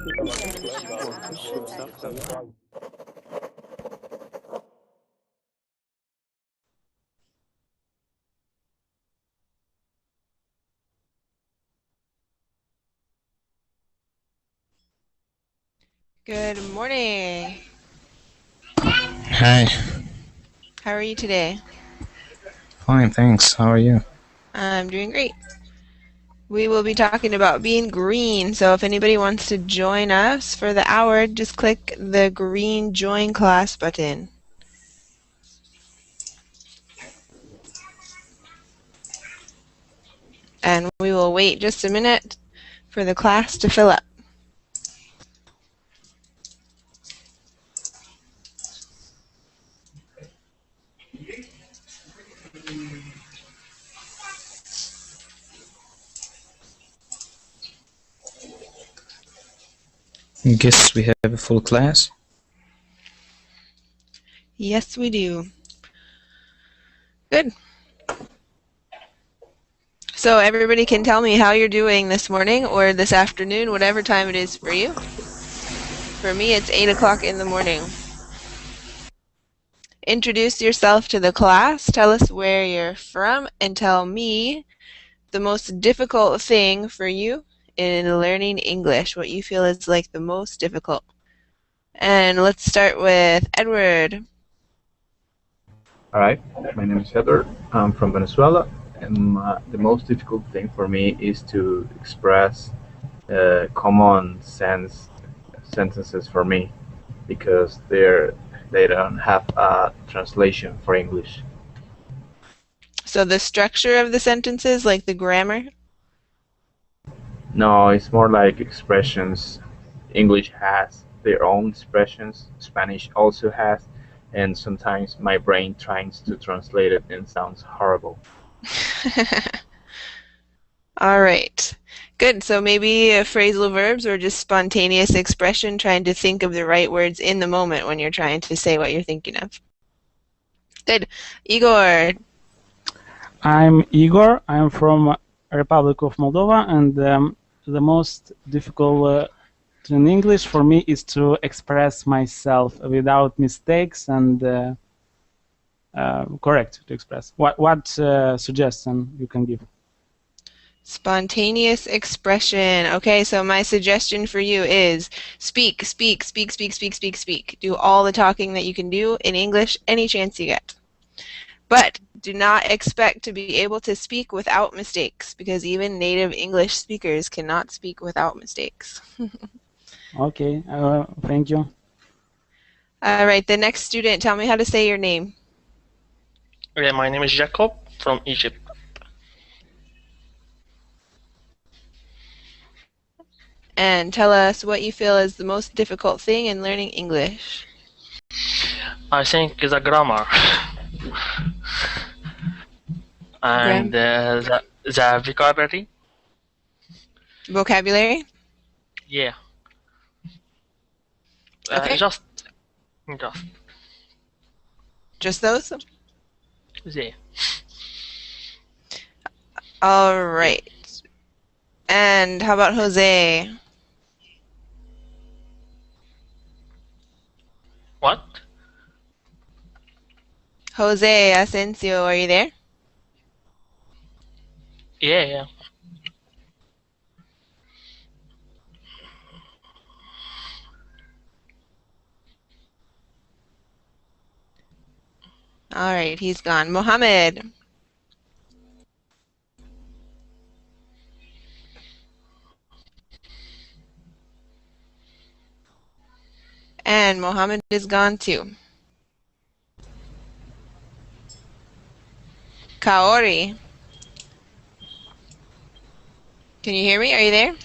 Good morning. Hi, How are you today? fine, thanks. How are you? I'm doing great. We will be talking about being green, so if anybody wants to join us for the hour, just click the green Join Class button. And we will wait just a minute for the class to fill up. Guess we have a full class. Yes, we do. Good. So everybody can tell me how you're doing this morning or this afternoon, whatever time it is for you. For me, it's 8 o'clock in the morning. Introduce yourself to the class, tell us where you're from, and tell me the most difficult thing for you in learning English, what you feel is like the most difficult. And let's start with Edward. All right, my name is Edward. I'm from Venezuela, and the most difficult thing for me is to express common sense sentences for me because they don't have a translation for English. So the structure of the sentences, like the grammar? No, it's more like expressions. English has their own expressions, Spanish also has, and sometimes my brain tries to translate it and sounds horrible. All right. Good. So maybe phrasal verbs or just spontaneous expression, trying to think of the right words in the moment when you're trying to say what you're thinking of. Good. Igor. I'm Igor. I'm from Republic of Moldova, and the most difficult in English for me is to express myself without mistakes and correct to express. What suggestion you can give? Spontaneous expression. Okay, so my suggestion for you is speak, speak, speak, speak, speak, speak, speak. Do all the talking that you can do in English any chance you get. But do not expect to be able to speak without mistakes, because even native English speakers cannot speak without mistakes. Okay, thank you. All right, the next student, tell me how to say your name. Okay, my name is Jacob from Egypt. And tell us what you feel is the most difficult thing in learning English. I think the grammar and the vocabulary. Vocabulary? Yeah. Okay. Just those? Yeah. All right. And how about Jose? What? Jose Asensio, are you there? Yeah. All right, he's gone. Mohammed. And Mohammed is gone too. Kaori. Can you hear me? Are you there?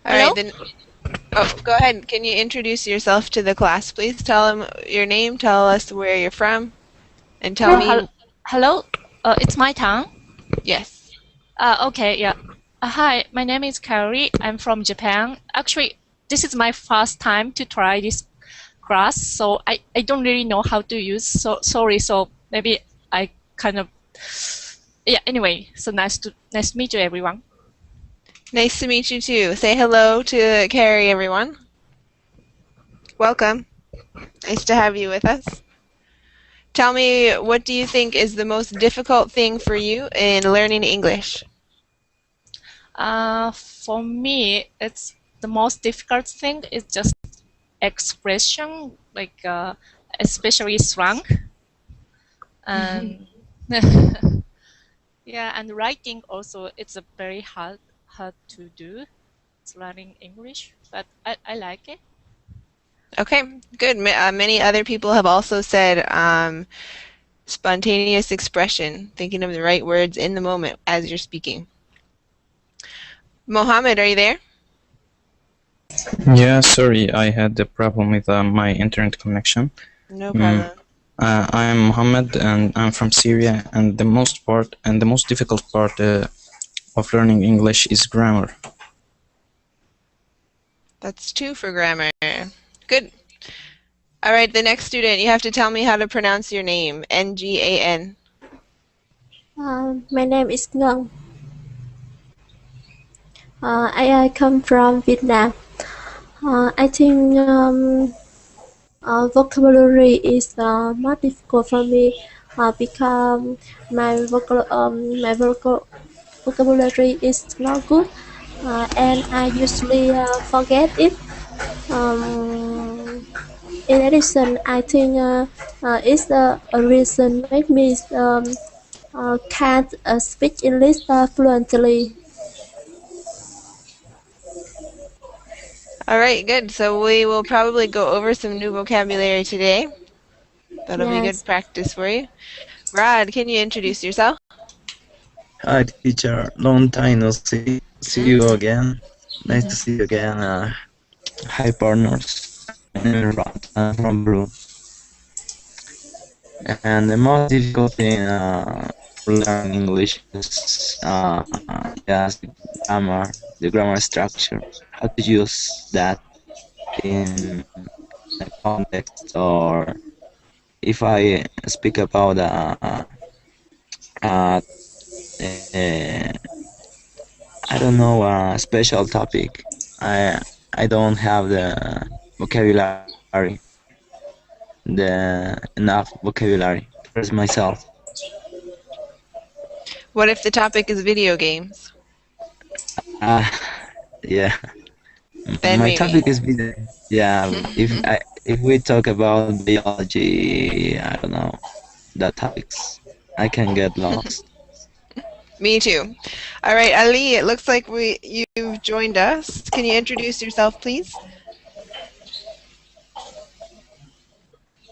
All right, then. Oh, go ahead. Can you introduce yourself to the class, please? Tell them your name, tell us where you're from, and tell me. Hello, it's my turn. Yes. Okay, yeah. Hi, my name is Carrie. I'm from Japan. Actually, this is my first time to try this class, so I don't really know how to use. So sorry. So maybe I kind of, yeah, anyway, so nice to meet you, everyone. Nice to meet you too. Say hello to Carrie, everyone. Welcome. Nice to have you with us. Tell me, what do you think is the most difficult thing for you in learning English? For me, it's the most difficult thing is just expression, like especially slang, and yeah, and writing also. It's a very hard to do. It's learning English, but I like it. Okay, good. Many other people have also said spontaneous expression, thinking of the right words in the moment as you're speaking. Mohammed, are you there? Yeah, sorry, I had a problem with my internet connection. No problem. I'm Mohammed and I'm from Syria, and the most difficult part of learning English is grammar. That's 2 for grammar. Good. All right, the next student, you have to tell me how to pronounce your name. Ngan. My name is Ngân. I come from Vietnam. I think vocabulary is more difficult for me because my vocabulary is not good, and I usually forget it. In addition, I think it's a reason make me can't speak English fluently. All right, good. So we will probably go over some new vocabulary today. That'll be good Yes. practice for you. Rod, can you introduce yourself? Hi, teacher. Long time no see you again. Nice to see you again. Hi, partners. My name is Rod. I'm from Peru. And the most difficult thing for learning English is yes, the grammar structure. How to use that in a context, or if I speak about uh, I don't know a special topic. I don't have the vocabulary, the enough vocabulary to express myself. What if the topic is video games? Yeah. Then My maybe. topic is video. Yeah. If we talk about biology, I don't know the topics. I can get lost. Me too. All right, Ali, it looks like you've joined us. Can you introduce yourself, please?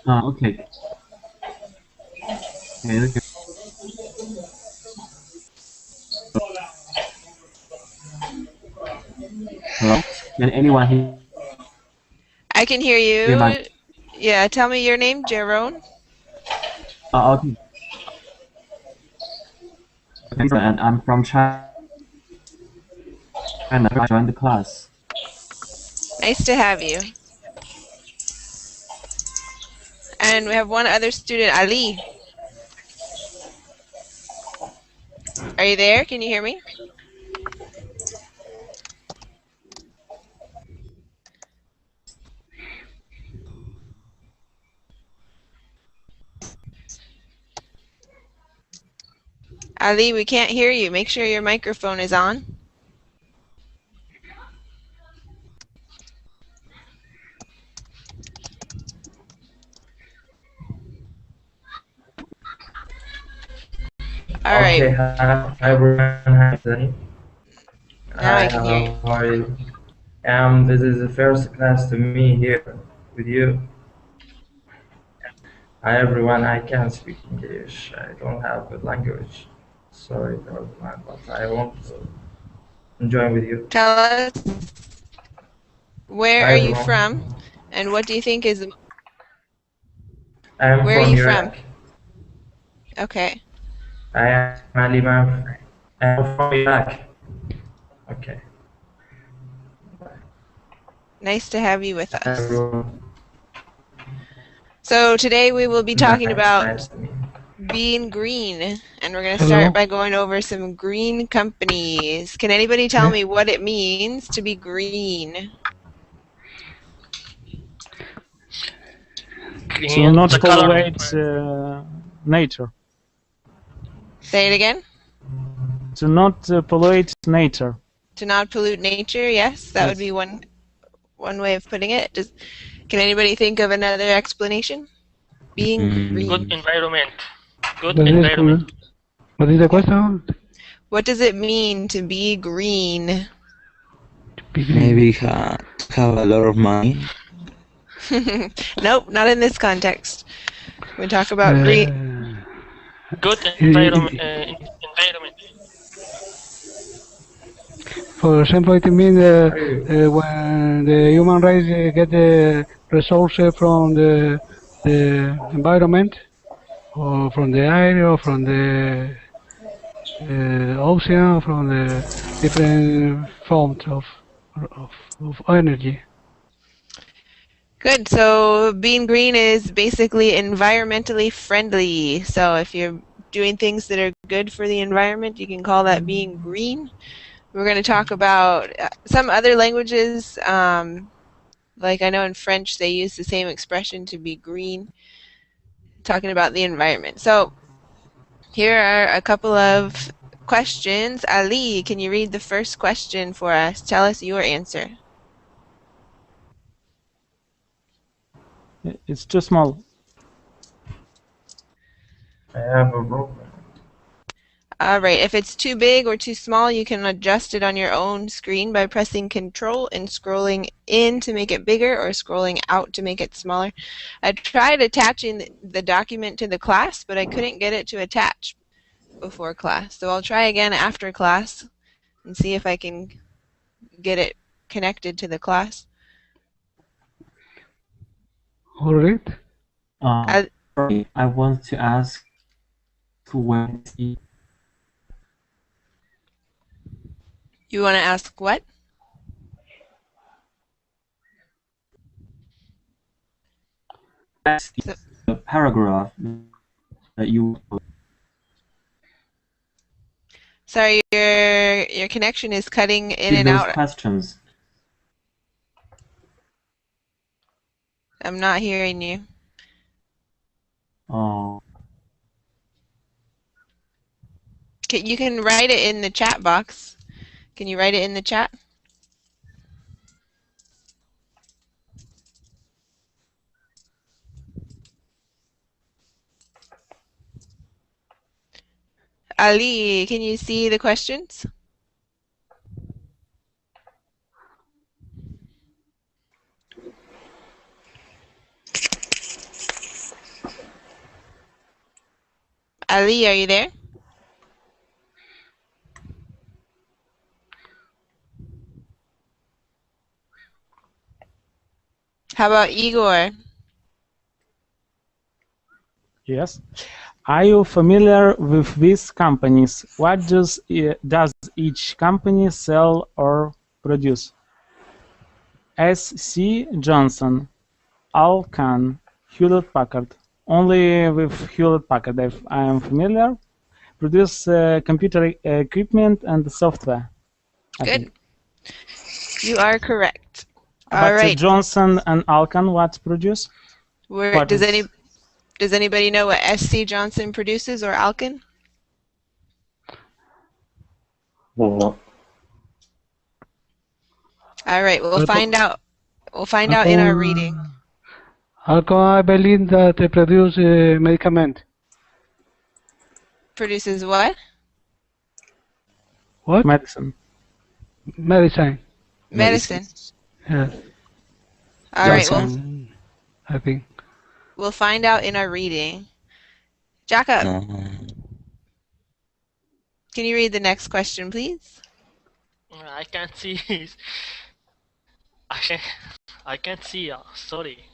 Okay. Hello? Can anyone hear I can hear you. my... Yeah, tell me your name, Jerome. Okay. And I'm from China. I joined the class. Nice to have you. And we have one other student, Ali. Are you there? Can you hear me? Ali, we can't hear you. Make sure your microphone is on. All right. Okay, hi everyone. Hi, Sunny. Now I can hear you. How are you? This is the first class to me here with you. Hi everyone. I can't speak English. I don't have a language. Sorry about that, but I want to join with you. Tell us, where Hi, are you everyone. from, and what do you think is... I'm Where are from you Iraq. from? Okay. I am Aliman. I'm from Iraq. Okay. Nice to have you with us. Everyone. So today we will be talking about Nice to meet you. being green. And we're going to Hello. start by going over some green companies. Can anybody tell me what it means to be green? Green, To not the color. pollute nature. Say it again. To not pollute nature. To not pollute nature, yes, that would be one way of putting it. Can anybody think of another explanation? Being green. Good environment. Good What is environment. What is the question? What does it mean to be green? Maybe have a lot of money. Nope, not in this context. We talk about green. Good environment. Environment. For example, it means when the human race get the resources from the environment, or from the air, or from the ocean, or from the different forms of energy. Good. So being green is basically environmentally friendly. So if you're doing things that are good for the environment, you can call that being green. We're going to talk about some other languages. Like I know in French they use the same expression to be green, talking about the environment. So here are a couple of questions. Ali, can you read the first question for us? Tell us your answer. It's too small. I have a problem. All right, if it's too big or too small, you can adjust it on your own screen by pressing Control and scrolling in to make it bigger or scrolling out to make it smaller. I tried attaching the document to the class, but I couldn't get it to attach before class. So I'll try again after class and see if I can get it connected to the class. All right. I want to ask when You want to ask what? That's the paragraph that you. Sorry, your connection is cutting in and those out. questions. I'm not hearing you. Oh. You can write it in the chat box. Can you write it in the chat? Ali, can you see the questions? Ali, are you there? How about Igor? Yes. Are you familiar with these companies? What does each company sell or produce? S.C. Johnson, Alcan, Hewlett-Packard. Only with Hewlett-Packard I am familiar. Produce computer equipment and software. Good. You are correct. All But right. Johnson and Alcan, what produce? Does anybody know what SC Johnson produces or Alcan? No. All right, we'll find out. We'll find out in our reading. I believe that they produce medicament. Produces what? What? Medicine. Medicine. Medicine. Yeah. All right, well, I think. We'll find out in our reading. Jacob, can you read the next question, please? I can't see. I can't see. Sorry.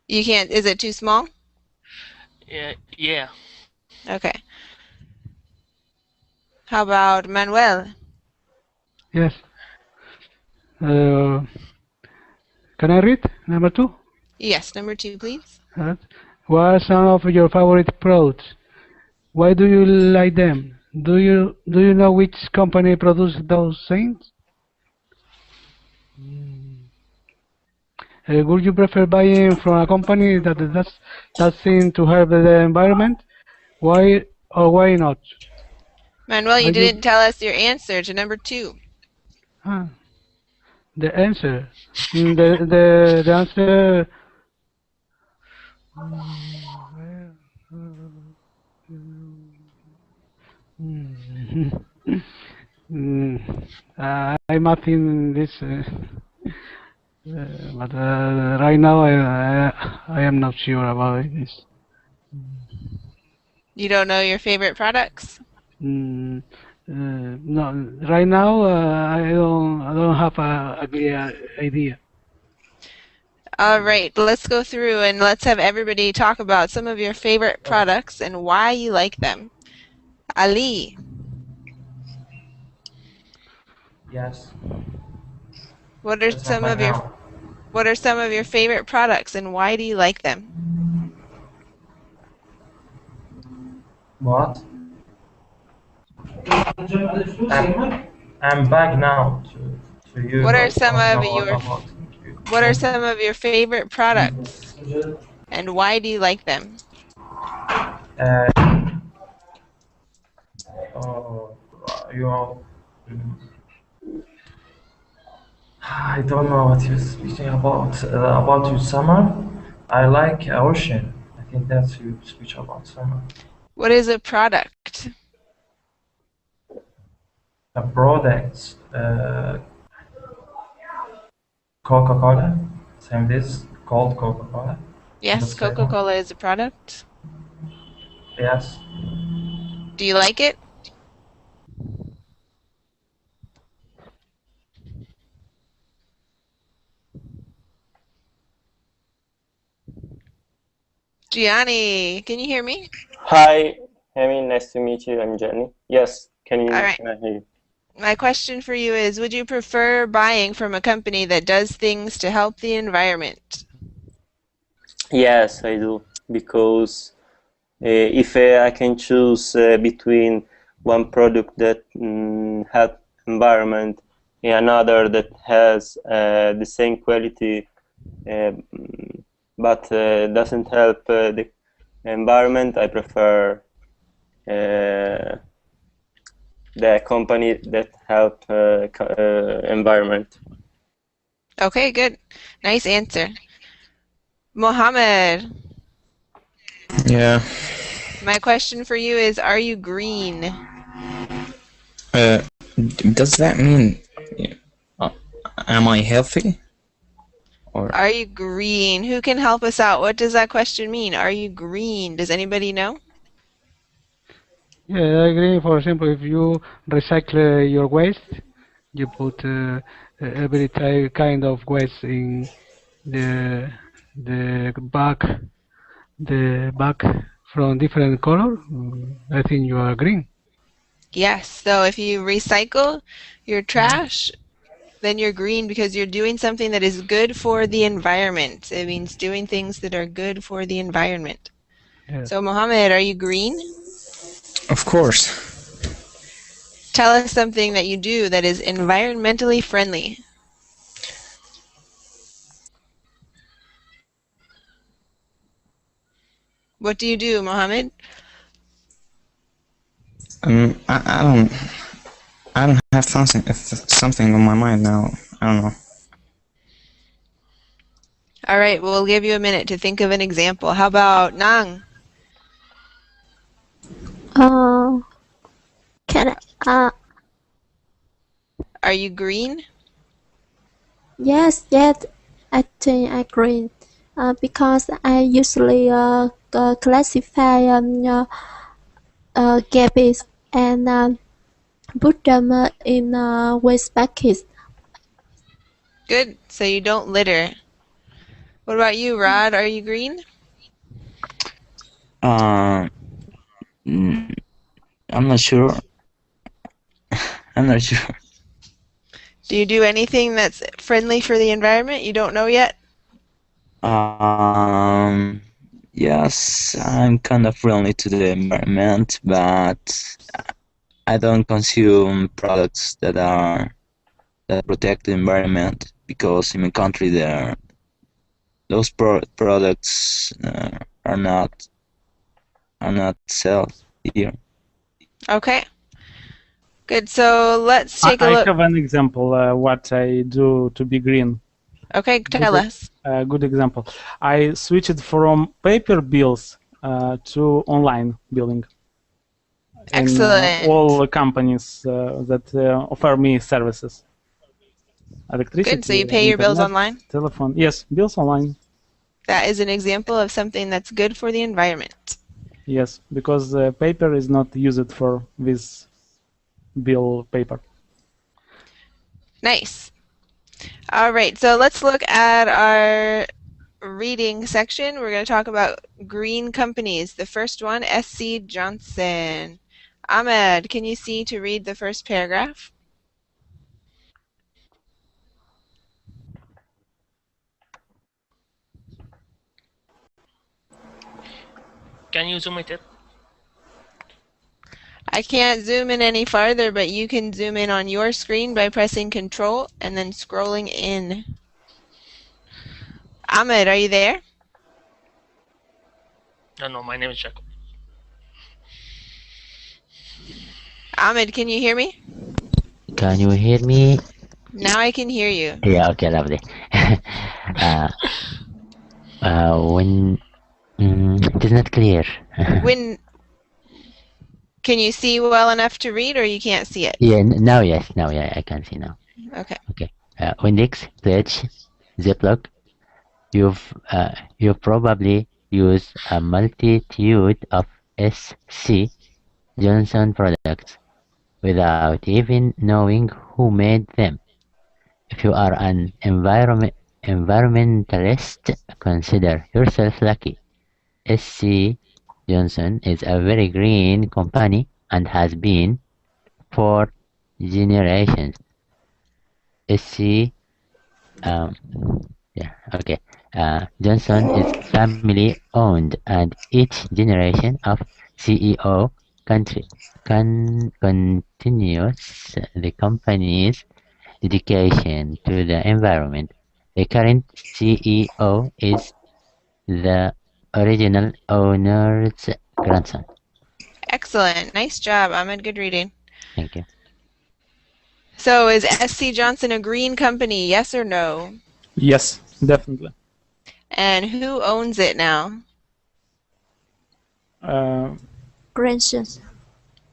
You can't. Is it too small? Yeah. Okay. How about Manuel? Yes. Can I read number 2? Yes, number 2, please. what are some of your favorite products? Why do you like them? Do you know which company produces those things? Would you prefer buying from a company that does that thing to help the environment? Why or why not? Manuel, you Are you didn't tell us your answer to number 2. the answer? The answer. I'm not in this, but right now I am not sure about this. You don't know your favorite products? No, right now I don't have a clear idea. All right, let's go through and let's have everybody talk about some of your favorite products and why you like them. Ali. Yes. What are Yes, I'm some back of your now. What are some of your favorite products and why do you like them? What? I'm back now to you, What are like some talking of about your you. What are some of your favorite products and why do you like them? Uh, oh, you know, I don't know what you're speaking about. About your summer, I like ocean. I think that's you speech about summer. What is a product? A product, Coca-Cola. Same this called Coca-Cola. Yes, That's second. Coca-Cola is a product. Yes. Do you like it? Gianni, can you hear me? Hi, Amy. Nice to meet you. I'm Jenny. Yes, All right. can I hear you? My question for you is, would you prefer buying from a company that does things to help the environment? Yes, I do. Because if I can choose between one product that help environment and another that has the same quality but doesn't help the environment, I prefer the company that help environment. Okay, good. Nice answer. Mohammed, Yeah. my question for you is, are you green? Does that mean uh, am I healthy? Or Are you green? Who can help us out? What does that question mean? Are you green? Does anybody know? Yeah, I agree. For example, if you recycle your waste, you put every kind of waste in the the bag, the bag from different color. I think you are green. Yes. So if you recycle your trash, then you're green because you're doing something that is good for the environment. It means doing things that are good for the environment. Yes. So Mohammed, are you green? of course. Tell us something that you do that is environmentally friendly. What do you do, Mohammed? I don't have something on my mind now. I don't know. All right, we'll give you a minute to think of an example. How about Nang? Can Are you green? yes, yes, I think I agree. Because I usually classify garbage and put them in waste buckets. Good. So you don't litter. What about you, Rod? Are you green? Mm, I'm not sure. I'm not sure. Do you do anything that's friendly for the environment? You don't know yet? Um, Yes, I'm kind of friendly to the environment, but I don't consume products that protect the environment because in my country those products are not sold here. Okay. Good. So let's take a I look. have an example what I do to be green. Okay, tell us. Good example. I switched from paper bills to online billing. Excellent. In all companies that offer me services. Electricity, Good. So you pay your bills internet, online? telephone. Yes, bills online. That is an example of something that's good for the environment. Yes, because paper is not used for this bill paper. Nice. All right, so let's look at our reading section. We're going to talk about green companies. The first one, SC Johnson. Ahmed, can you see to read the first paragraph? Can you zoom it? I can't zoom in any farther, but you can zoom in on your screen by pressing Control and then scrolling in. Ahmed, are you there? No, my name is Jacob. Ahmed, can you hear me? Can you hear me? Now I can hear you. Yeah, okay, lovely. When it is not clear. When can you see well enough to read, or you can't see it? Yeah, now yes, now yeah, I can see now. Okay. Okay. Windex, pledge, Ziploc. You probably use a multitude of SC Johnson products without even knowing who made them. If you are an environmentalist, consider yourself lucky. SC Johnson is a very green company and has been for generations. SC Johnson is family owned, and each generation of CEO continues the company's dedication to the environment. The current CEO is the original owner's grandson. Excellent. Nice job, Ahmed. Good reading. Thank you. So is SC Johnson a green company, yes or no? Yes, definitely. And who owns it now? Grandson.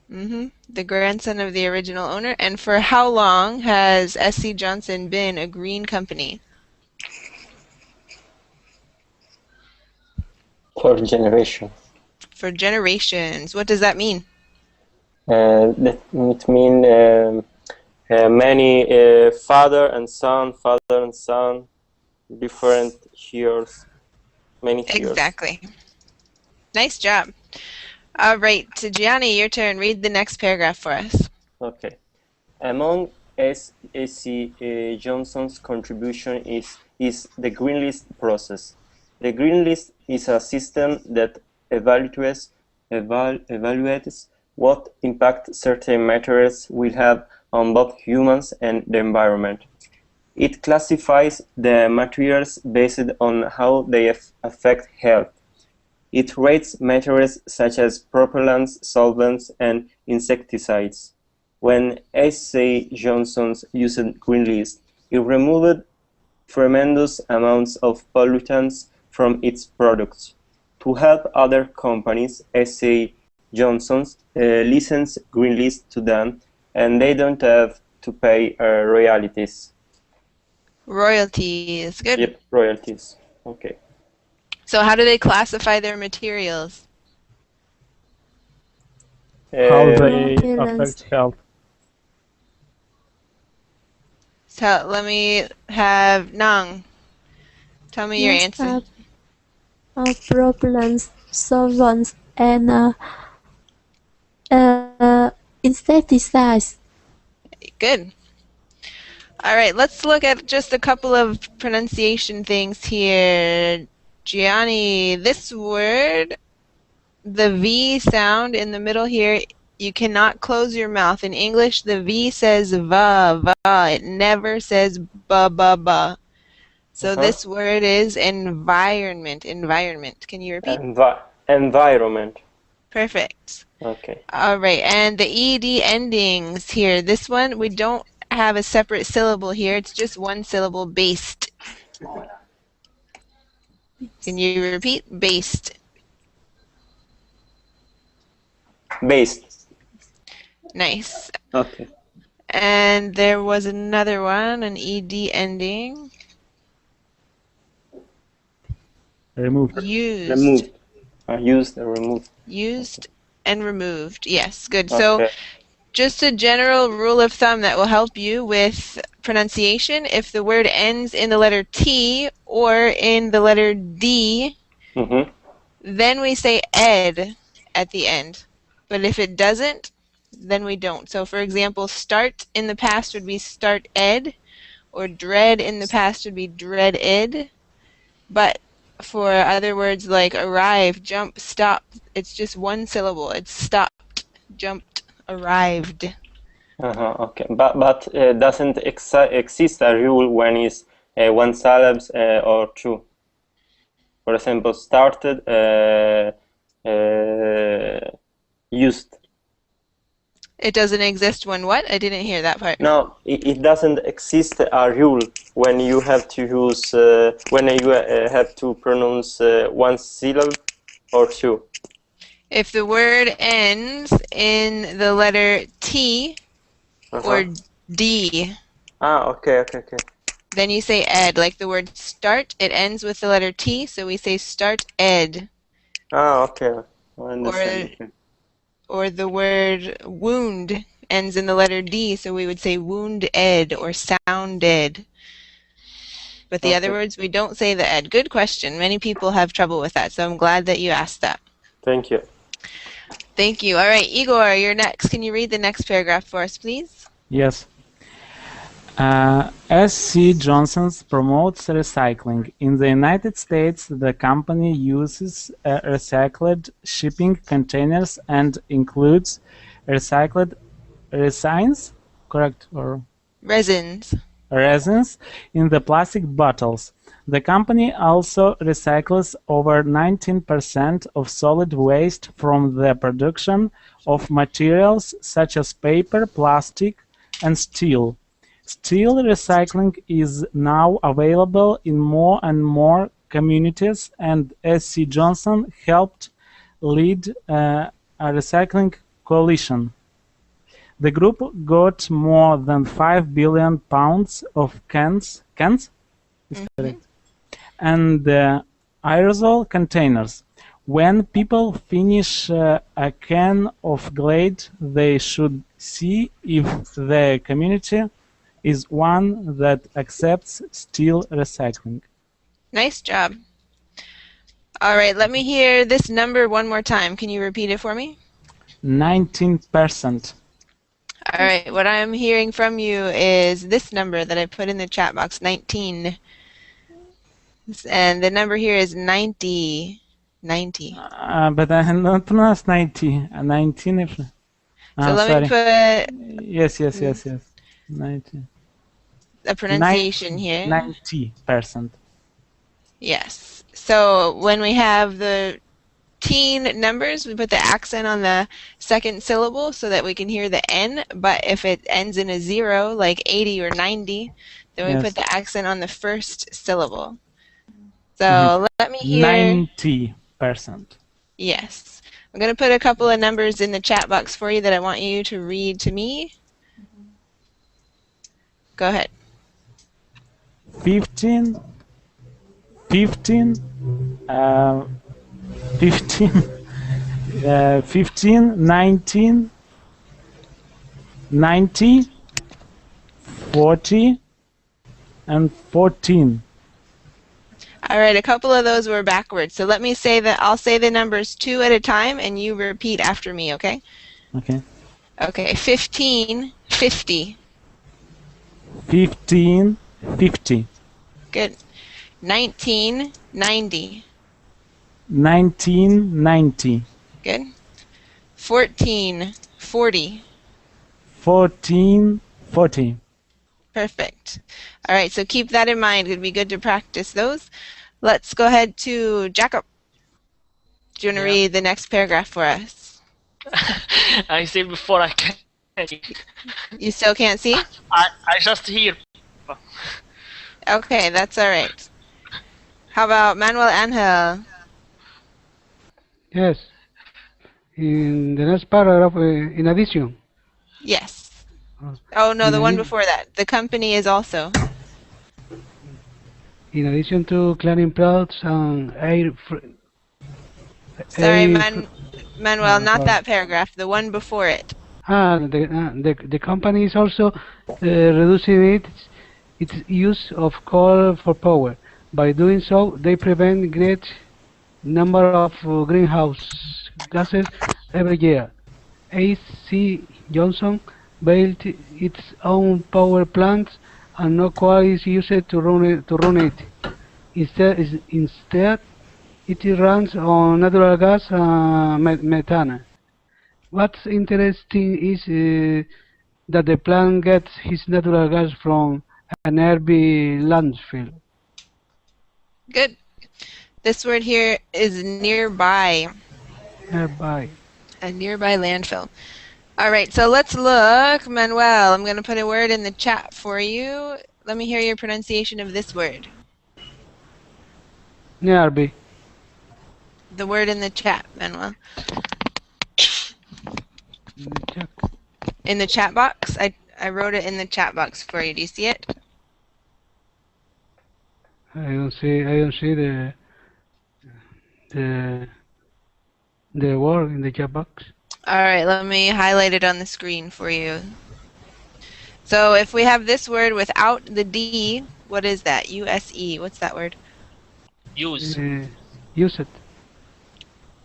The grandson of the original owner. And for how long has SC Johnson been a green company? For generations. For generations. What does that mean? That it means many father and son, different years, many years. Exactly. Nice job. All right, Gianni, your turn. Read the next paragraph for us. Okay. Among SC Johnson's contribution is the green list process. The green list is a system that evaluates what impact certain materials will have on both humans and the environment. It classifies the materials based on how they affect health. It rates materials such as propellants, solvents, and insecticides. When SC Johnson used green list, it removed tremendous amounts of pollutants from its products. To help other companies, SC Johnson license green list to them, and they don't have to pay royalties. Royalties. Good. Yep, royalties. Okay. So how do they classify their materials? How they affect health. So let me have Nang. Tell me your answer. Propellants, solvents, and insecticides. Good. All right, let's look at just a couple of pronunciation things here. Gianni, this word, the V sound in the middle here, you cannot close your mouth. In English, the V says va, va. It never says ba, ba, ba. So this word is environment. Environment. Can you repeat? Environment. Perfect. Okay. All right, and the ED endings here. This one, we don't have a separate syllable here. It's just one syllable, based. Can you repeat? Based. Based. Nice. Okay. And there was another one, an ED ending. Removed. Used. Removed. Used and removed. Used and removed. Yes, good. Okay. So just a general rule of thumb that will help you with pronunciation. If the word ends in the letter T or in the letter D, then we say ed at the end. But if it doesn't, then we don't. So for example, start in the past would be start ed, or dread in the past would be dread ed. But for other words like arrive, jump, stop, it's just one syllable. It's stopped, jumped, arrived. Okay. But doesn't exist a rule when it's one syllables or two? For example, started, used. It doesn't exist when what? I didn't hear that part. No, it doesn't exist a rule when you have to use when you have to pronounce one syllable or two. If the word ends in the letter T or D, okay. then you say ed. Like the word start, it ends with the letter T, so we say start ed. Okay. I understand. Or the word wound ends in the letter D, so we would say wound ed or sound ed. But the other words, we don't say the ed. Good question. Many people have trouble with that, so I'm glad that you asked that. Thank you. Thank you. All right, Igor, you're next. Can you read the next paragraph for us, please? Yes. S.C. Johnson's promotes recycling. In the United States, the company uses recycled shipping containers and includes recycled resins, correct, or resins in the plastic bottles. The company also recycles over 19% of solid waste from the production of materials such as paper, plastic, and steel. Steel recycling is now available in more and more communities, and S.C. Johnson helped lead a recycling coalition. The group got more than 5 billion pounds of cans is correct, and aerosol containers. When people finish a can of Glade, they should see if the community is one that accepts steel recycling. Nice job. All right, let me hear this number one more time. Can you repeat it for me? 19%. All right, what I'm hearing from you is this number that I put in the chat box, 19. And the number here is 90. 90. But I have not pronounced 90. 19 if... So let me put... Yes. 90. A pronunciation here. 90%. Yes. So when we have the teen numbers, we put the accent on the second syllable so that we can hear the N, but if it ends in a 0, like 80 or 90, then we put the accent on the first syllable. So let me hear... 90%. Yes. I'm going to put a couple of numbers in the chat box for you that I want you to read to me. Go ahead. 15, 15, 19, 90, 40, and 14. All right, a couple of those were backwards. So let me say that I'll say the numbers 2 at a time and you repeat after me, okay? Okay. Okay, 15, 50. 15, 50. Good. 19, 90. 1990. Good. 1440. 1440. Perfect. All right, so keep that in mind. It'd be good to practice those. Let's go ahead to Jacob. Do you want to read the next paragraph for us? I said before I can't. You still can't see? I just hear. Okay, that's all right. How about Manuel Angel? Yes. In the next paragraph, in addition. Yes. Oh, no, the one before that. The company is also. In addition to cleaning products and Sorry, Manuel, not that paragraph. The one before it. The company is also reducing its use of coal for power. By doing so, they prevent great number of greenhouse gases every year. A.C. Johnson built its own power plants, and no coal is used to run it. Instead, it runs on natural gas and methane. What's interesting is that the plant gets its natural gas from a nearby landfill. Good. This word here is nearby. Nearby. A nearby landfill. All right, so let's look. Manuel, I'm going to put a word in the chat for you. Let me hear your pronunciation of this word. Nearby. The word in the chat, Manuel. In the chat box? I wrote it in the chat box for you. Do you see it? I don't see the word in the chat box. All right, let me highlight it on the screen for you. So if we have this word without the D, what is that? U-S-E. What's that word? Use. Use it.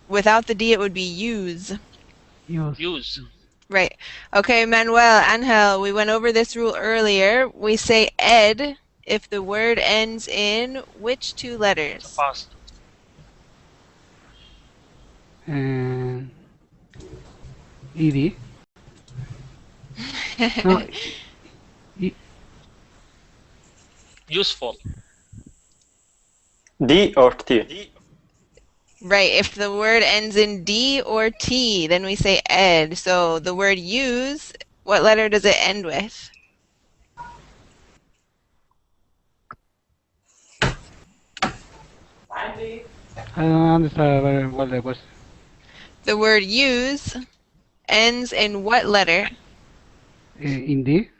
Without the D, it would be use. Use. Right. Okay, Manuel, Angel, we went over this rule earlier. We say ed if the word ends in which two letters? Past. ED. No, Useful. D or T? Right. If the word ends in D or T, then we say ed. So the word use, what letter does it end with? I don't understand very well the question. The word use ends in what letter? In D?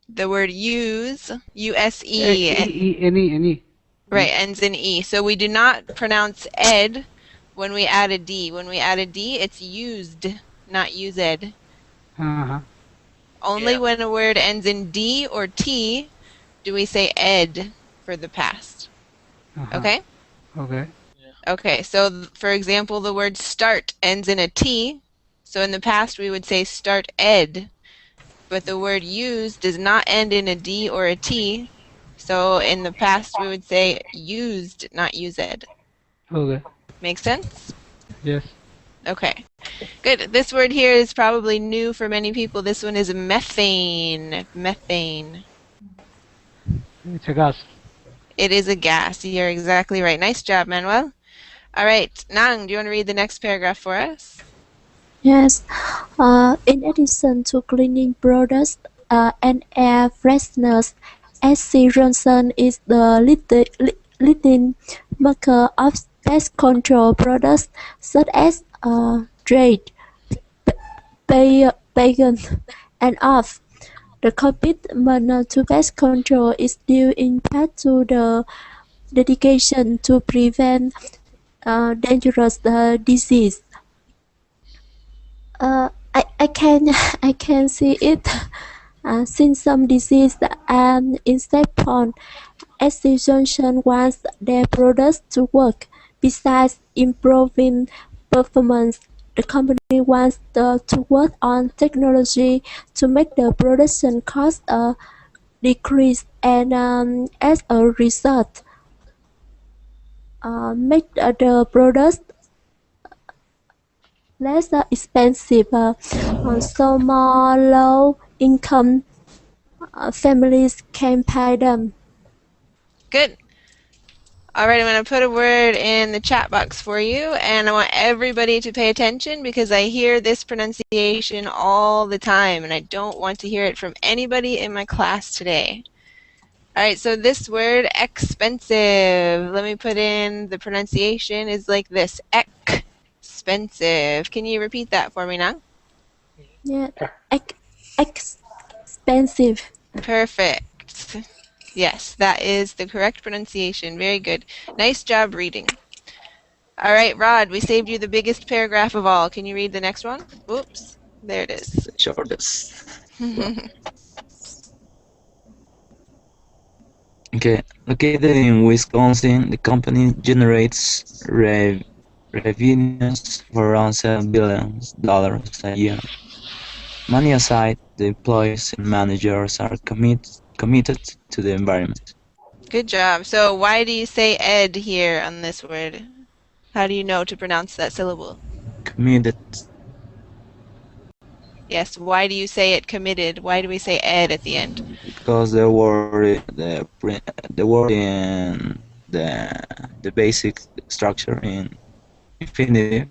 The word use, U-S-E. Any. Right, ends in E. So we do not pronounce ed when we add a D. When we add a D, it's used, not used. Only when a word ends in D or T do we say ed for the past. Okay? Okay. Okay, so for example, the word start ends in a T. So in the past, we would say start ed. But the word use does not end in a D or a T. So in the past, we would say used, not used. Okay. Make sense? Yes. Okay. Good. This word here is probably new for many people. This one is methane. Methane. It's a gas. It is a gas. You're exactly right. Nice job, Manuel. All right. Nang, do you want to read the next paragraph for us? Yes. In addition to cleaning products and air fresheners, SC Johnson is the leading maker of pest control products such as Jade, Bacon, and Off. The commitment to pest control is due in part to the dedication to prevent dangerous disease. I can see it. Since some diseases are insect borne, SC Johnson wants their products to work. Besides improving performance, the company wants to work on technology to make the production cost decrease, and as a result, make the products less expensive, so more low-income families can buy them. Good. All right, I'm going to put a word in the chat box for you, and I want everybody to pay attention because I hear this pronunciation all the time, and I don't want to hear it from anybody in my class today. All right, so this word, expensive. Let me put in the pronunciation is like this, expensive. Can you repeat that for me now? Yeah, expensive. Perfect. Yes, that is the correct pronunciation. Very good. Nice job reading. All right, Rod, we saved you the biggest paragraph of all. Can you read the next one? Oops, there it is. The shortest. Okay, located in Wisconsin, the company generates revenues for around $7 billion a year. Money aside, the employees and managers are committed to the environment. Good job. So why do you say ed here on this word? How do you know to pronounce that syllable? Committed. Yes, why do you say it committed? Why do we say ed at the end? Because the word in the basic structure in infinitive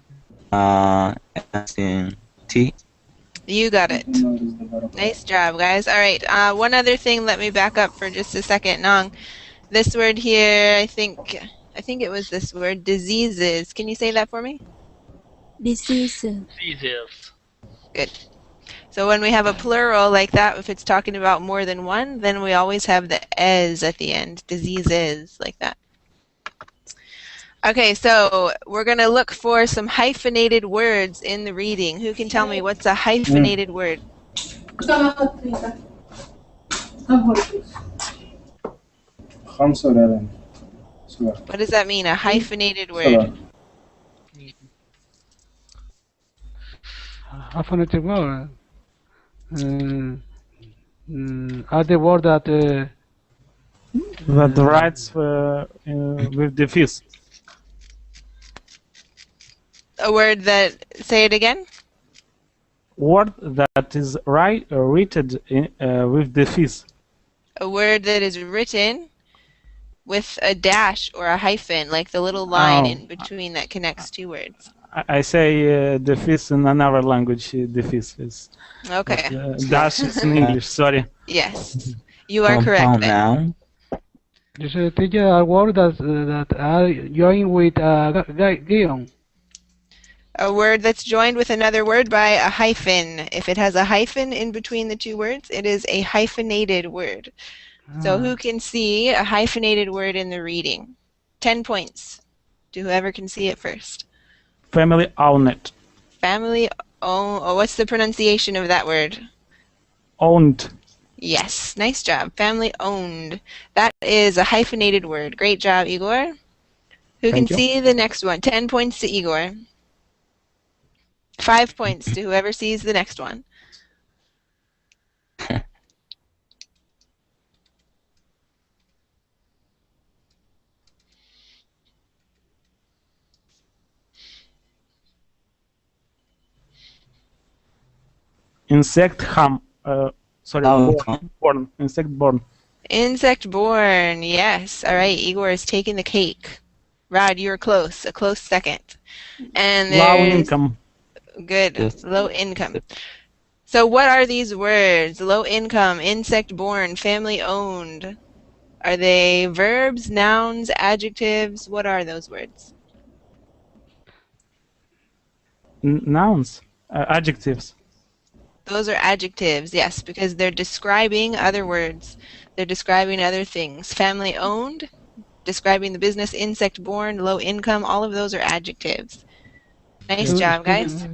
ends in T. You got it. Nice job, guys. All right, one other thing, let me back up for just a second. Nong, this word here, I think it was this word, diseases. Can you say that for me? Disease. Diseases. Good. So when we have a plural like that, if it's talking about more than one, then we always have the "es" at the end. Diseases, like that. Okay, so we're going to look for some hyphenated words in the reading. Who can tell me what's a hyphenated word? What does that mean, a hyphenated word? Hyphenated word. Are the word that writes with the fizz. A word that, say it again? Word that is written with the fizz. A word that is written with a dash or a hyphen, like the little line in between that connects two words. I say the fizz in another language, the fizz is. Okay. Dash is in English, sorry. Yes, you are correct then. Noun. you say teacher are word that are joined with guion? A word that's joined with another word by a hyphen. If it has a hyphen in between the two words, it is a hyphenated word. So who can see a hyphenated word in the reading? 10 points to whoever can see it first. Family owned. Family owned. Oh, what's the pronunciation of that word? Owned. Yes, nice job. Family owned. That is a hyphenated word. Great job, Igor. Who can see the next one? 10 points to Igor. 5 points to whoever sees the next one. Insect ham. Born. Insect born. Insect born. Yes. All right. Igor is taking the cake. Rod, you were close. A close second. And Low there's income. good. Yes. Low income. So what are these words? Low income, insect born, family owned. Are they verbs, nouns, adjectives? What are those words? Nouns. Adjectives. Those are adjectives, yes, because they're describing other words. They're describing other things. Family owned, describing the business, insect born, low income, all of those are adjectives. Nice job, guys.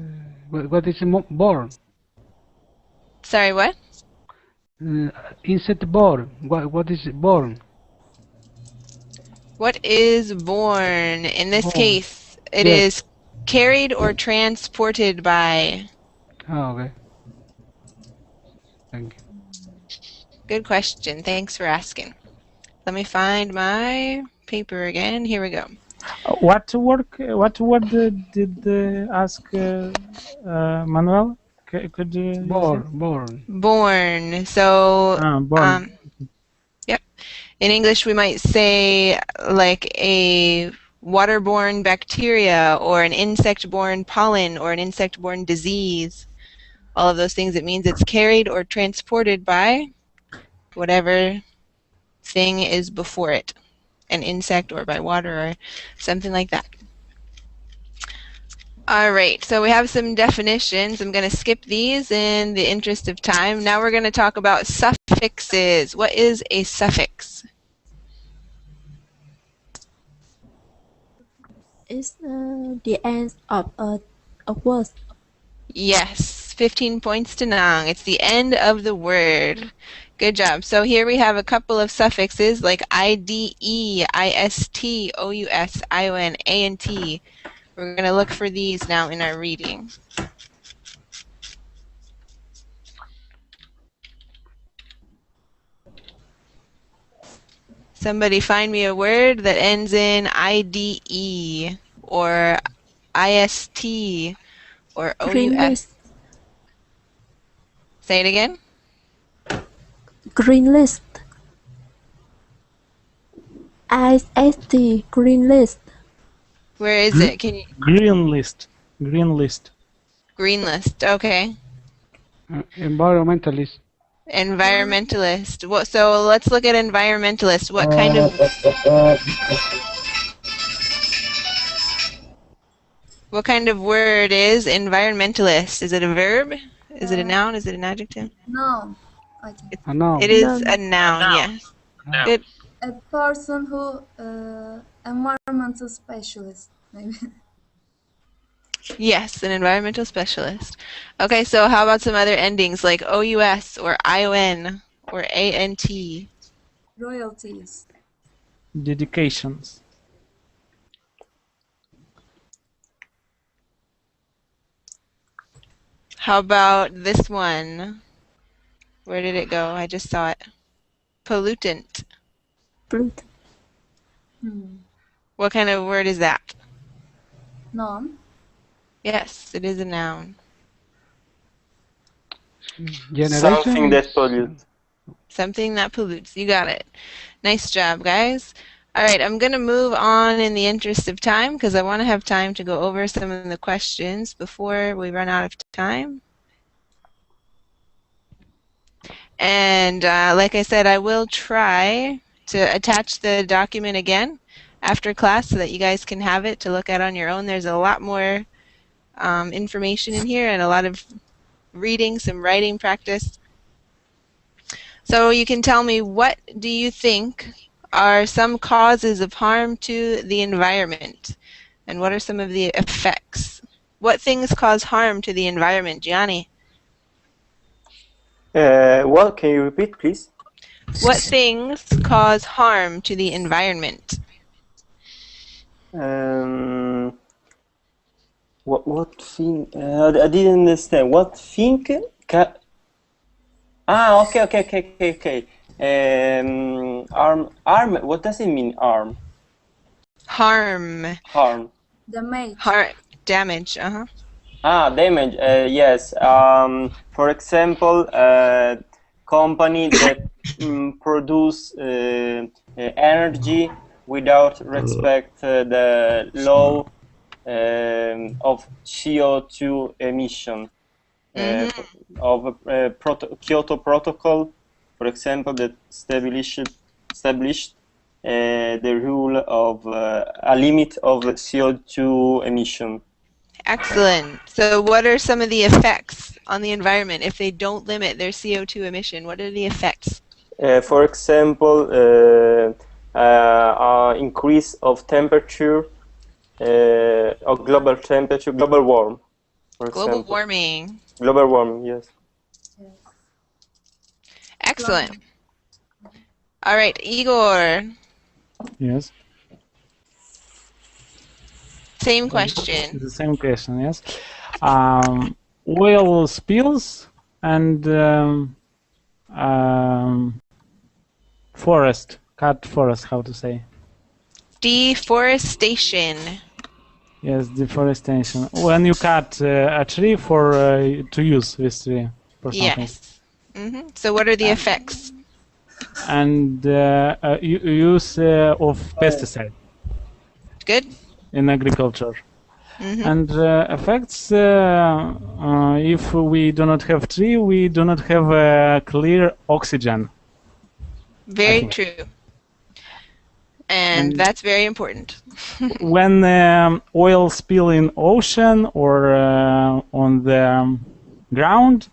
What is born? Sorry, what? Insect born. What is born? What is born? In this Born. case, it is carried or transported by. Oh, okay. Thank you. Good question. Thanks for asking. Let me find my paper again. Here we go. What word did ask Manuel? Could you Born. Born. So, born. Yep. In English, we might say like a waterborne bacteria or an insect-borne pollen or an insect-borne disease. All of those things, it means it's carried or transported by whatever thing is before it, an insect or by water or something like that. All right, so we have some definitions. I'm going to skip these in the interest of time. Now we're going to talk about suffixes. What is a suffix? It's the end of a word. Yes, 15 points to Nang. It's the end of the word. Good job. So here we have a couple of suffixes like IDE, IST, OUS, ION, ANT. We're going to look for these now in our reading. Somebody find me a word that ends in IDE or IST or Green OUS. list. Say it again. Green list. IST. Green list. Where is it? Can you? Green list. Green list. Green list. Okay. Environmentalist. Environmentalist. So let's look at environmentalist. What kind of word is environmentalist? Is it a verb? Is it a noun? Is it an adjective? No. A noun. It is a noun, yes. Good. A person who environmental specialist, maybe. Yes, an environmental specialist. Okay, so how about some other endings like OUS or ION or ANT? Royalties. Dedications. How about this one? Where did it go? I just saw it. Pollutant. Pollutant. What kind of word is that? Noun. Yes, it is a noun. Something that pollutes. Something that pollutes. You got it. Nice job, guys. All right, I'm going to move on in the interest of time because I want to have time to go over some of the questions before we run out of time. And like I said, I will try to attach the document again after class so that you guys can have it to look at on your own. There's a lot more information in here and a lot of reading, some writing practice. So you can tell me, what do you think are some causes of harm to the environment? And what are some of the effects? What things cause harm to the environment, Gianni? What? Can you repeat, please? What things cause harm to the environment? What thing? I didn't understand. What thing? Okay. Arm. What does it mean? Arm. Harm. Damage. Damage. Yes. For example, company that produce energy without respect the law of CO2 emission of Kyoto Protocol, for example, that established the rule of a limit of CO2 emission. Excellent. So what are some of the effects on the environment if they don't limit their CO2 emission? What are the effects? For example, increase of temperature, of global temperature, global warming. Global warming. Global warming, yes. Excellent. All right, Igor. Yes. Same question. The same question, yes. Oil spills and forest, cut forest, how to say? Deforestation. Yes, deforestation. When you cut a tree for to use this tree for something. Yes. So what are the effects? And use of pesticide. Good. In agriculture. And effects, if we do not have tree, we do not have clear oxygen. Very true. And that's very important. When oil spill in ocean or on the ground,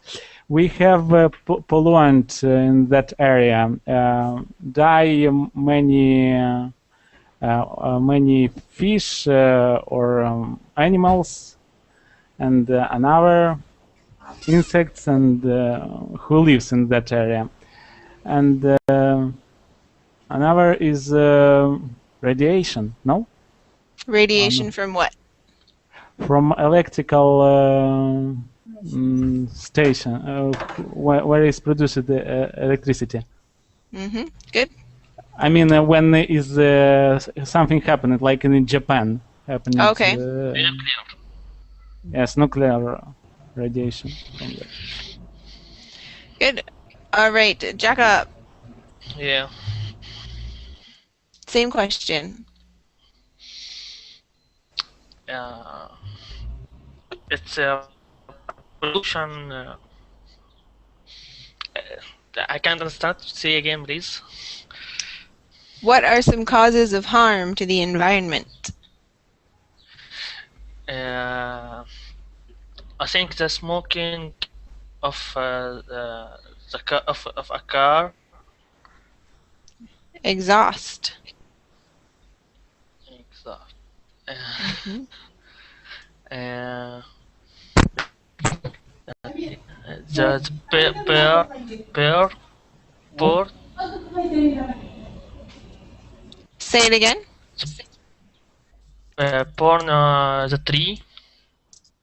we have polluant in that area. Die many fish or animals and another insects and who lives in that area. And another is radiation, no? Radiation from what? From electrical station where is produced the electricity. Good. I mean, when is something happening, like in Japan happening. Okay. Yes, nuclear radiation. Good. All right, Jacob. Yeah. Same question. It's pollution. I can't understand. Say again, please. What are some causes of harm to the environment? I think the smoking of of a car. Exhaust. Exhaust. The bird. Say it again. Burn the tree.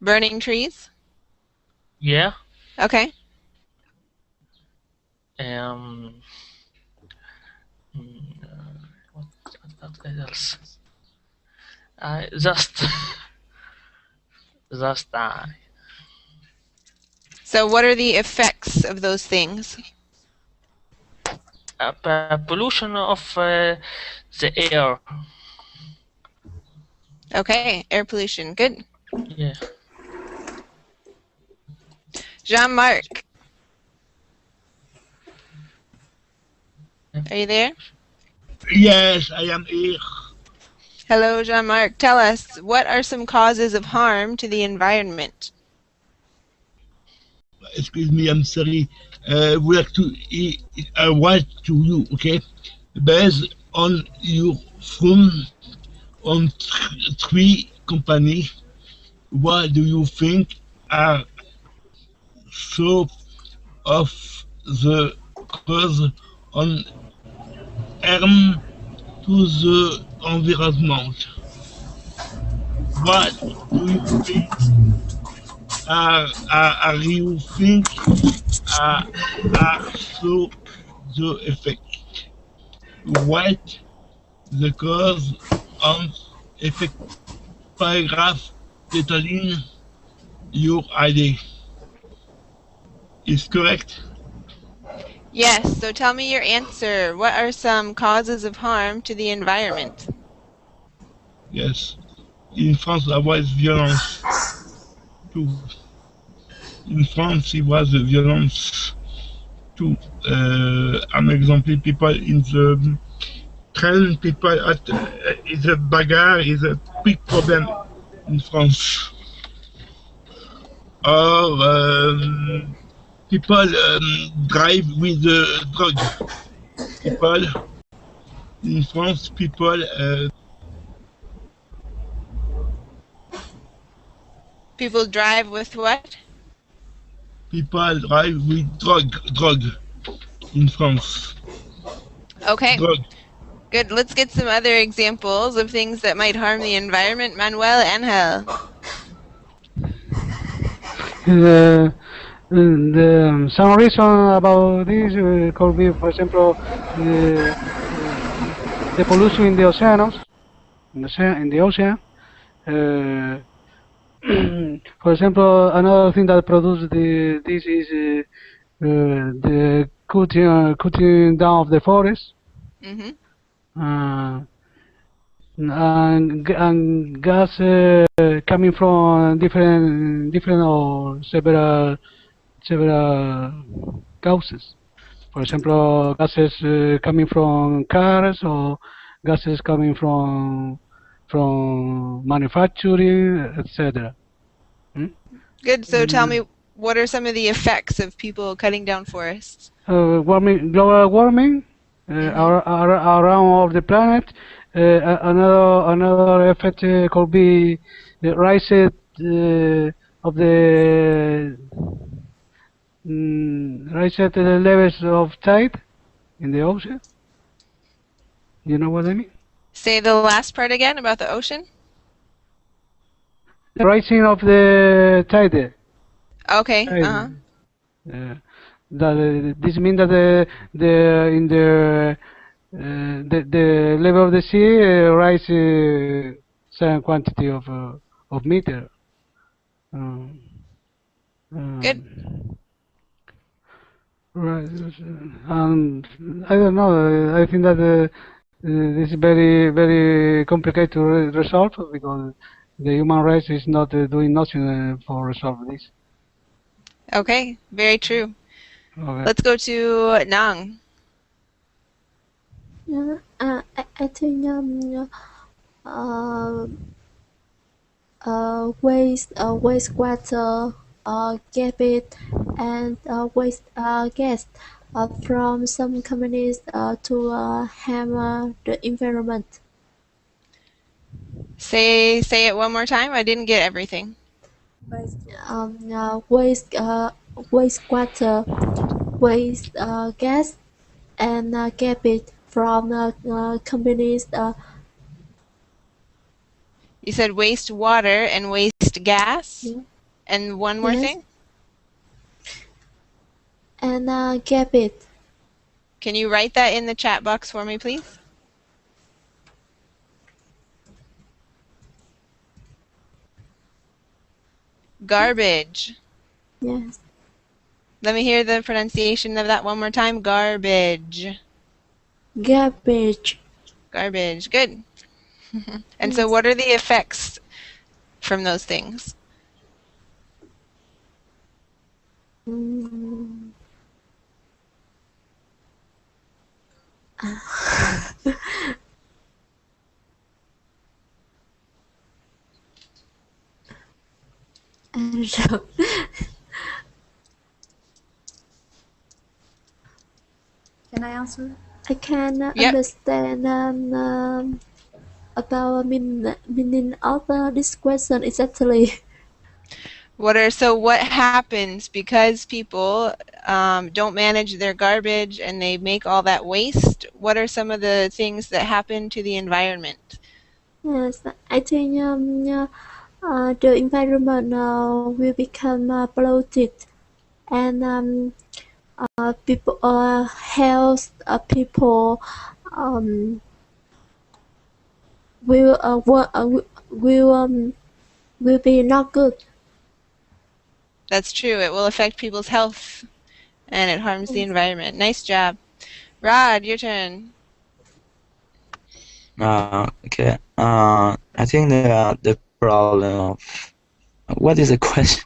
Burning trees. Yeah. Okay. What else? Just So what are the effects of those things? Pollution of the air. Okay, air pollution. Good. Yeah. Jean-Marc. Are you there? Yes, I am here. Hello, Jean-Marc. Tell us, what are some causes of harm to the environment? Excuse me, I'm sorry. We have to write to you, okay? Based on your from on three companies, what do you think are some of the cause on harm to the environment? What do you think are you think are so the effect? What the cause and effect? Paragraph detailing your idea. Is correct? Yes, so tell me your answer. What are some causes of harm to the environment? Yes. In France, there was violence too. In France, it was violence too. An example, people in the train, people at the bagarre is a big problem in France. Or people drive with drug. People in France, people People drive with what? people drive with drug in France. Okay. Drug. Good. Let's get some other examples of things that might harm the environment. Manuel, Angel. Some reason about this could be, for example, the pollution in the oceans. in the ocean. For example, another thing that produces this is the cutting down of the forest. Mm-hmm. And gas coming from different or several causes. For example, gases coming from cars or gases coming from manufacturing, etc. Good. So tell me, what are some of the effects of people cutting down forests? Global warming around of the planet. Another effect could be the rise of the rise at the levels of tide in the ocean. You know what I mean? Say the last part again about the ocean. The rising of the tide. Okay. This means that the level of the sea rise certain quantity of meter. Good. Right. I don't know. I think that this is very complicated to resolve because the human race is not doing nothing for resolve this. Okay. Very true. Okay. Let's go to Nang. I think wastewater, garbage, and waste gas from some companies to harm the environment. Say it one more time. I didn't get everything. Wastewater, waste gas, and garbage from companies. You said waste water and waste gas, and one more thing. And garbage. Can you write that in the chat box for me, please? Garbage. Yes. Let me hear the pronunciation of that one more time. Garbage. Garbage. Garbage. Good. And so what are the effects from those things? Can I answer? I can understand about meaning of this question exactly. What happens because people don't manage their garbage and they make all that waste? What are some of the things that happen to the environment? Yes, I think the environment will become polluted, and people, health, people will be not good. That's true. It will affect people's health and it harms the environment. Nice job. Rod, your turn. Okay. I think the problem of what is the question?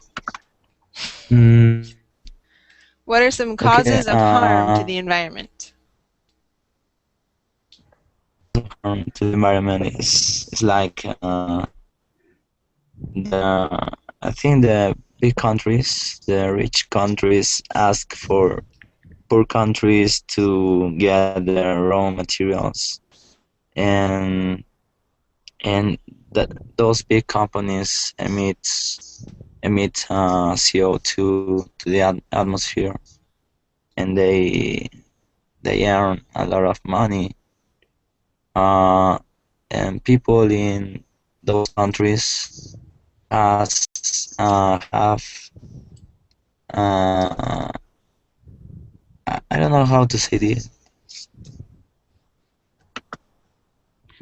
What are some causes of harm to the environment? Harm to the environment is like I think the big countries, the rich countries, ask for poor countries to get their raw materials, and that those big companies emit CO2 to the atmosphere, and they earn a lot of money. And people in those countries have I don't know how to say this.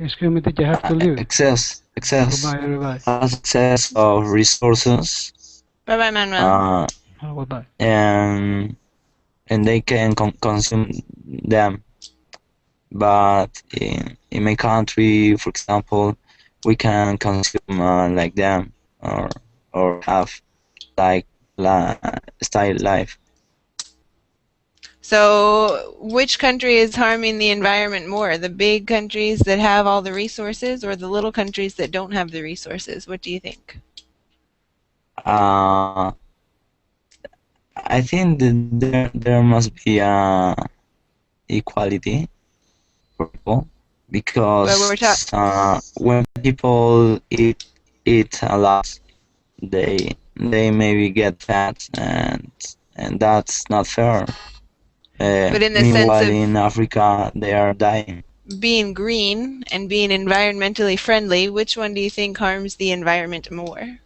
Excuse me, teacher, I have to leave. Excess Goodbye, everybody. excess of resources. Bye bye, Manuel. Goodbye. And they can consume them. But in my country, for example, we can consume like them or have like style life. So, which country is harming the environment more? The big countries that have all the resources, or the little countries that don't have the resources? What do you think? I think that there must be equality for people, because when people eat a lot, they maybe get fat, and that's not fair. But in the Meanwhile, sense of in Africa, they are dying. being green and being environmentally friendly, which one do you think harms the environment more?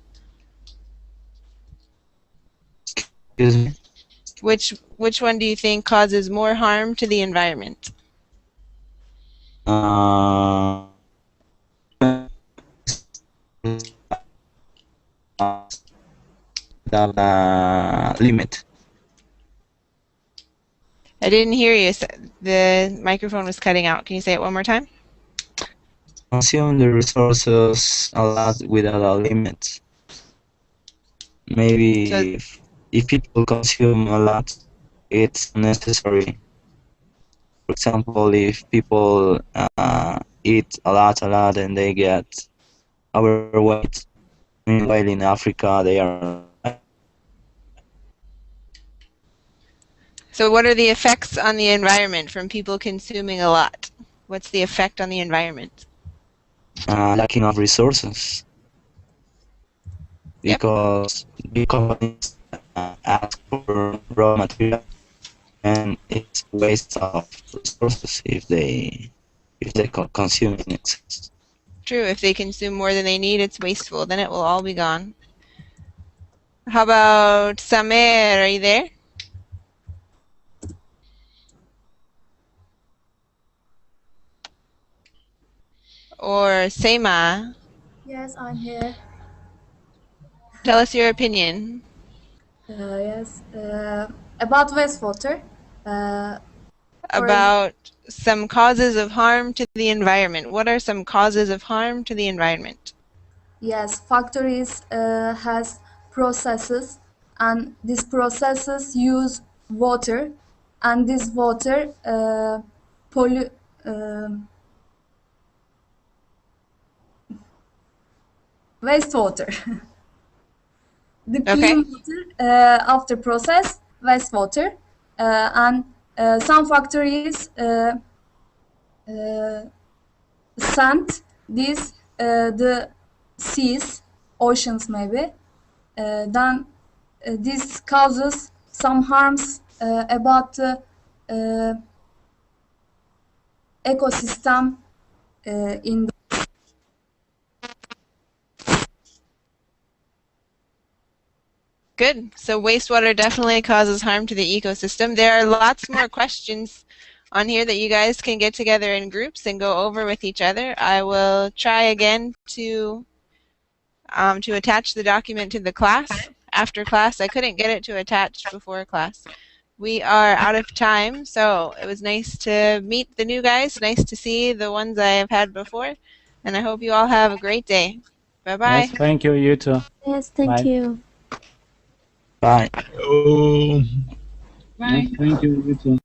Excuse me? Which one do you think causes more harm to the environment? The limit. I didn't hear you. The microphone was cutting out. Can you say it one more time? Consume the resources a lot without a limit. Maybe if people consume a lot, it's unnecessary. For example, if people eat a lot and they get overweight, meanwhile in Africa they are. So what are the effects on the environment from people consuming a lot? What's the effect on the environment? Lacking of resources. Because big companies ask for raw material, and it's waste of resources if they consume in excess. True, if they consume more than they need, it's wasteful. Then it will all be gone. How about Samer? Are you there? Or Seima? Yes, I'm here. Tell us your opinion. Yes, about wastewater. About some causes of harm to the environment. What are some causes of harm to the environment? Yes, factories has processes, and these processes use water, and this water pollute. Wastewater. The clean water after process, wastewater, and some factories send these the seas, oceans maybe. Then this causes some harms about the ecosystem in. Good. So wastewater definitely causes harm to the ecosystem. There are lots more questions on here that you guys can get together in groups and go over with each other. I will try again to attach the document to the class after class. I couldn't get it to attach before class. We are out of time, so it was nice to meet the new guys. Nice to see the ones I have had before, and I hope you all have a great day. Bye-bye. Yes, thank you. You too. Yes, thank you. Bye. Oh. Yes, thank you. You too.